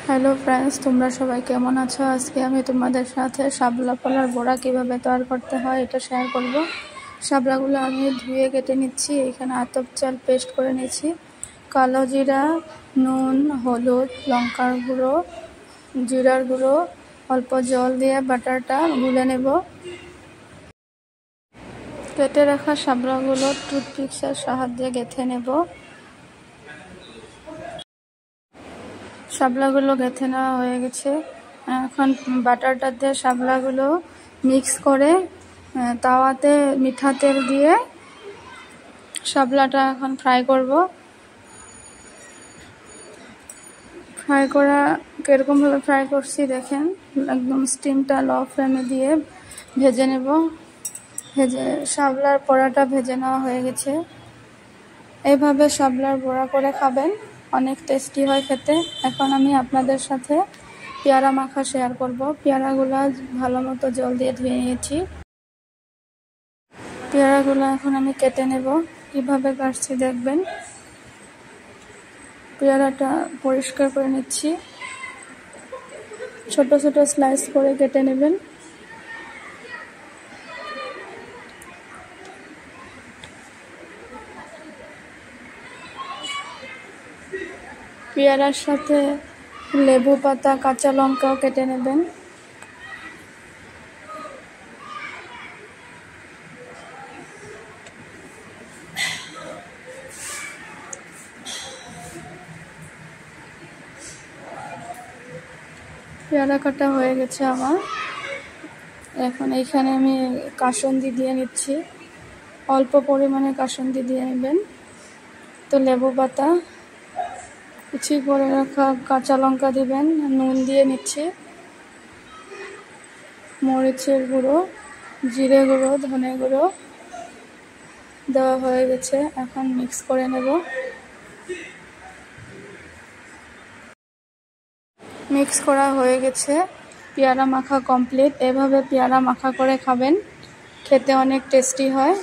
Hello friends, তোমরা সবাই কেমন আছো? আজকে আমি তোমাদের সাথে শাপলা ফলার বড়া কিভাবে তৈরি করতে হয় এটা শেয়ার করব। শাপলাগুলো আমি ধুয়ে কেটে নিচ্ছি। এখানে আতপ চাল পেস্ট করে নিচ্ছি, কালো জিরা, নুন, হলুদ, লঙ্কার গুঁড়ো, জিরার গুঁড়ো, অল্প জল দিয়ে বাটারটা গুলে নেব। কেটে রাখা শাপলাগুলো টুথপিক্সের সাহায্যে গেঁথে নেব। শাপলাগুলো গেঁথে নেওয়া হয়ে গেছে। এখন বাটারটা দিয়ে শাপলাগুলো মিক্স করে তাওয়াতে মিঠা তেল দিয়ে শাপলাটা এখন ফ্রাই করব। ফ্রাই করা কীরকমভাবে ফ্রাই করছি দেখেন, একদম স্টিমটা লো ফ্লেমে দিয়ে ভেজে নেব। শাপলার বড়াটা ভেজে নেওয়া হয়ে গেছে। এইভাবে শাপলার বড়া করে খাবেন, অনেক টেস্টি হয় খেতে। এখন আমি আপনাদের সাথে পেয়ারা মাখা শেয়ার করব। পেয়ারাগুলো ভালো মতো জল দিয়ে ধুয়ে নিয়েছি। পেয়ারাগুলো এখন আমি কেটে নেব। কিভাবে কাটছি দেখবেন। পেয়ারাটা পরিষ্কার করে নিচ্ছি, ছোট ছোট স্লাইস করে কেটে নেবেন। পেয়ারার সাথে লেবু পাতা, কাঁচা লঙ্কাও কেটে নেবেন। পেয়ারা কাটা হয়ে গেছে আমার। এখন এইখানে আমি কাসুন্দি দিয়ে নিচ্ছি, অল্প পরিমাণে কাসুন্দি দিয়ে নেবেন। তো লেবু পাতা, কুচি করে রাখা কাঁচা লঙ্কা দিবেন, নুন দিয়ে নিচ্ছি, মরিচের গুঁড়ো, জিরে গুঁড়ো, ধনে গুঁড়ো দেওয়া হয়ে গেছে। এখন মিক্স করে নেব। মিক্স করা হয়ে গেছে, পেয়ারা মাখা কমপ্লিট। এভাবে পেয়ারা মাখা করে খাবেন, খেতে অনেক টেস্টি হয়।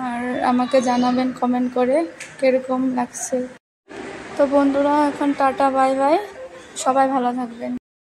আর আমাকে জানাবেন কমেন্ট করে কীরকম লাগছে। তো বন্ধুরা, এখন টাটা বাই বাই, সবাই ভালো থাকবেন।